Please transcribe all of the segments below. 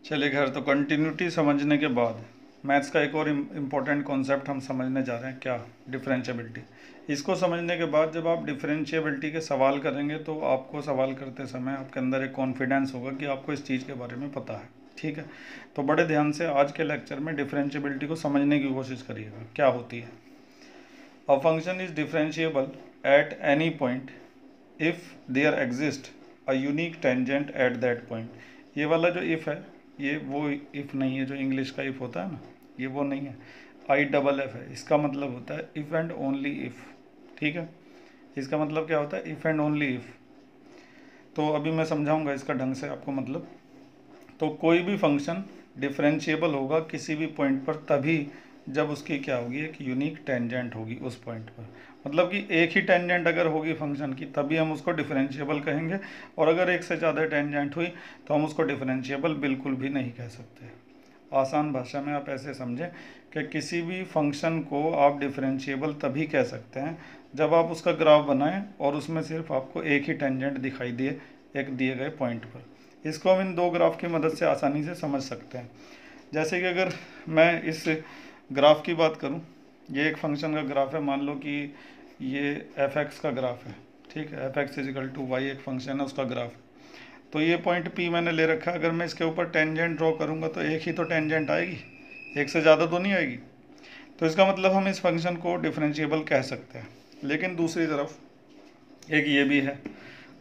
चलिए खैर, तो कंटिन्यूटी समझने के बाद मैथ्स का एक और इम्पॉर्टेंट कॉन्सेप्ट हम समझने जा रहे हैं। क्या? डिफरेंशिएबिलिटी। इसको समझने के बाद जब आप डिफरेंशिएबिलिटी के सवाल करेंगे तो आपको सवाल करते समय आपके अंदर एक कॉन्फिडेंस होगा कि आपको इस चीज़ के बारे में पता है। ठीक है, तो बड़े ध्यान से आज के लेक्चर में डिफरेंशिएबिलिटी को समझने की कोशिश करिएगा। क्या होती है? A function is differentiable at any point if there exist a unique tangent at that point. ये वाला जो इफ़ है, ये वो इफ़ नहीं है जो इंग्लिश का इफ़ होता है ना, ये वो नहीं है। IFF है। इसका मतलब होता है इफ़ एंड ओनली इफ़। ठीक है, इसका मतलब क्या होता है? If and only if. तो अभी मैं समझाऊंगा इसका ढंग से आपको मतलब। तो कोई भी फंक्शन डिफरेंशिएबल होगा किसी भी पॉइंट पर तभी जब उसकी क्या होगी, एक यूनिक टेंजेंट होगी उस पॉइंट पर। मतलब कि एक ही टेंजेंट अगर होगी फंक्शन की तभी हम उसको डिफरेंशिएबल कहेंगे, और अगर एक से ज़्यादा टेंजेंट हुई तो हम उसको डिफरेंशिएबल बिल्कुल भी नहीं कह सकते। आसान भाषा में आप ऐसे समझें कि किसी भी फंक्शन को आप डिफरेंशिएबल तभी कह सकते हैं जब आप उसका ग्राफ बनाएं और उसमें सिर्फ आपको एक ही टेंजेंट दिखाई दिए एक दिए गए पॉइंट पर। इसको हम इन दो ग्राफ की मदद से आसानी से समझ सकते हैं। जैसे कि अगर मैं इस ग्राफ की बात करूं, ये एक फंक्शन का ग्राफ है। मान लो कि ये f(x) का ग्राफ है। ठीक है, f(x) = y एक फंक्शन है, उसका ग्राफ है। तो ये पॉइंट P मैंने ले रखा है। अगर मैं इसके ऊपर टेंजेंट ड्रॉ करूंगा तो एक ही तो टेंजेंट आएगी, एक से ज़्यादा तो नहीं आएगी। तो इसका मतलब हम इस फंक्शन को डिफरेंशिएबल कह सकते हैं। लेकिन दूसरी तरफ एक ये भी है।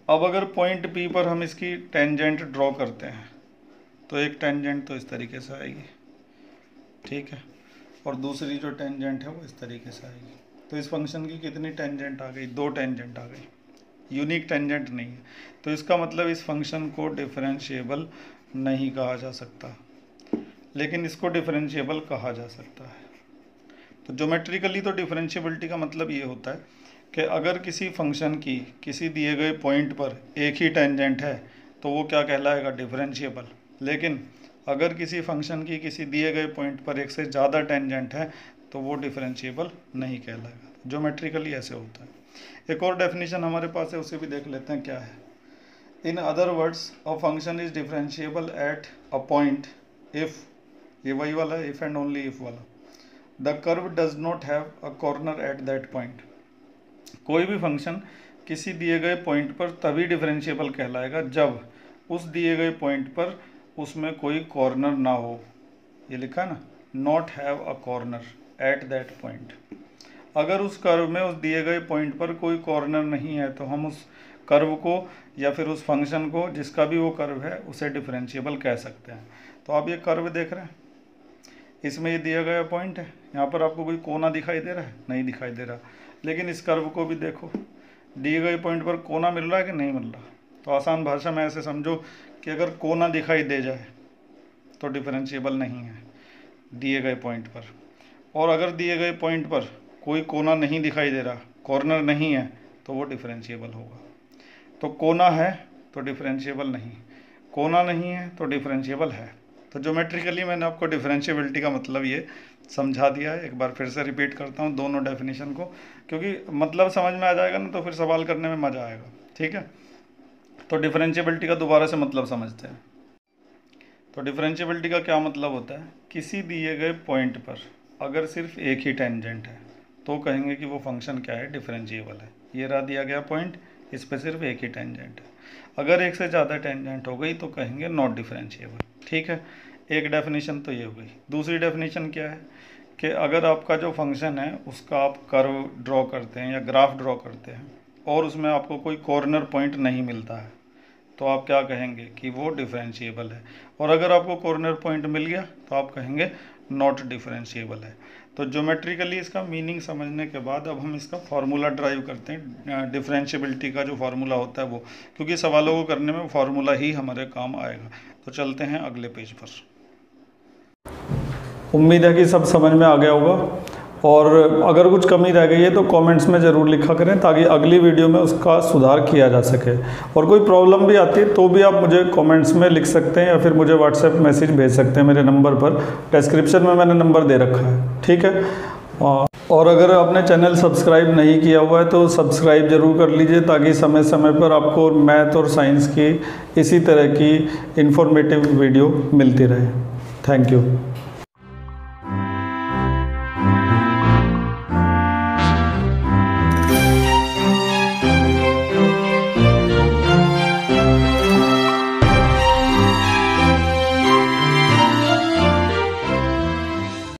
अब अगर पॉइंट P पर हम इसकी टेंजेंट ड्रॉ करते हैं तो एक टेंजेंट तो इस तरीके से आएगी, ठीक है, और दूसरी जो टेंजेंट है वो इस तरीके से आएगी। तो इस फंक्शन की कितनी टेंजेंट आ गई? दो टेंजेंट आ गई, यूनिक टेंजेंट नहीं है। तो इसका मतलब इस फंक्शन को डिफरेंशिएबल नहीं कहा जा सकता, लेकिन इसको डिफरेंशिएबल कहा जा सकता है। तो ज्योमेट्रिकली तो डिफरेंशिएबिलिटी का मतलब ये होता है कि अगर किसी फंक्शन की किसी दिए गए पॉइंट पर एक ही टेंजेंट है तो वो क्या कहलाएगा? डिफरेंशिएबल। लेकिन अगर किसी फंक्शन की किसी दिए गए पॉइंट पर एक से ज़्यादा टेंजेंट है तो वो डिफरेंशिएबल नहीं कहलाएगा। ज्योमेट्रिकली ऐसे होता है। एक और डेफिनेशन हमारे पास है, उसे भी देख लेते हैं क्या है। In other words, a function is differentiable at a point if, ये वही वाला है, इफ़ एंड ओनली इफ़ वाला, the curve does not have a corner eight that point. कोई भी फंक्शन किसी दिए गए पॉइंट पर तभी डिफरेंशिएबल कहलाएगा जब उस दिए गए पॉइंट पर उसमें कोई कॉर्नर ना हो। ये लिखा है ना, not have a corner eight that point. अगर उस कर्व में उस दिए गए पॉइंट पर कोई कॉर्नर नहीं है तो हम उस कर्व को या फिर उस फंक्शन को, जिसका भी वो कर्व है, उसे डिफरेंशिएबल कह सकते हैं। तो आप ये कर्व देख रहे हैं, इसमें ये दिया गया पॉइंट है, यहाँ पर आपको कोई कोना दिखाई दे रहा है? नहीं दिखाई दे रहा। लेकिन इस कर्व को भी देखो, दिए गए पॉइंट पर कोना मिल रहा है कि नहीं मिल रहा? तो आसान भाषा में ऐसे समझो कि अगर कोना दिखाई दे जाए तो डिफरेंशिएबल नहीं है दिए गए पॉइंट पर, और अगर दिए गए पॉइंट पर कोई कोना नहीं दिखाई दे रहा, कॉर्नर नहीं है, तो वो डिफरेंशिएबल होगा। तो कोना है तो डिफरेंशिएबल नहीं, कोना नहीं है तो डिफरेंशिएबल है। तो ज्योमेट्रिकली मैंने आपको डिफरेंशिएबिलिटी का मतलब ये समझा दिया है। एक बार फिर से रिपीट करता हूँ दोनों डेफिनेशन को, क्योंकि मतलब समझ में आ जाएगा ना तो फिर सवाल करने में मज़ा आएगा। ठीक है, तो डिफरेंशिएबिलिटी का दोबारा से मतलब समझते हैं। तो डिफरेंशिएबिलिटी का क्या मतलब होता है? किसी दिए गए पॉइंट पर अगर सिर्फ एक ही टेंजेंट है तो कहेंगे कि वो फंक्शन क्या है? डिफरेंशिएबल है। ये रहा दिया गया पॉइंट, इस पर सिर्फ एक ही टेंजेंट है। अगर एक से ज़्यादा टेंजेंट हो गई तो कहेंगे नॉट डिफरेंशिएबल। ठीक है, एक डेफिनेशन तो ये हो गई। दूसरी डेफिनेशन क्या है कि अगर आपका जो फंक्शन है उसका आप कर्व ड्रॉ करते हैं या ग्राफ ड्रॉ करते हैं और उसमें आपको कोई कॉर्नर पॉइंट नहीं मिलता है तो आप क्या कहेंगे? कि वो डिफरेंशिएबल है। और अगर आपको कॉर्नर पॉइंट मिल गया तो आप कहेंगे नॉट डिफरेंशिएबल है। तो ज्योमेट्रिकली इसका मीनिंग समझने के बाद अब हम इसका फार्मूला ड्राइव करते हैं। डिफरेंशिएबिलिटी का जो फार्मूला होता है वो, क्योंकि सवालों को करने में फार्मूला ही हमारे काम आएगा। तो चलते हैं अगले पेज पर। उम्मीद है कि सब समझ में आ गया होगा, और अगर कुछ कमी रह गई है तो कमेंट्स में ज़रूर लिखा करें ताकि अगली वीडियो में उसका सुधार किया जा सके। और कोई प्रॉब्लम भी आती है तो भी आप मुझे कमेंट्स में लिख सकते हैं या फिर मुझे व्हाट्सएप मैसेज भेज सकते हैं मेरे नंबर पर। डिस्क्रिप्शन में मैंने नंबर दे रखा है, ठीक है। और अगर आपने चैनल सब्सक्राइब नहीं किया हुआ है तो सब्सक्राइब ज़रूर कर लीजिए, ताकि समय समय पर आपको मैथ और साइंस की इसी तरह की इंफॉर्मेटिव वीडियो मिलती रहे। Thank you.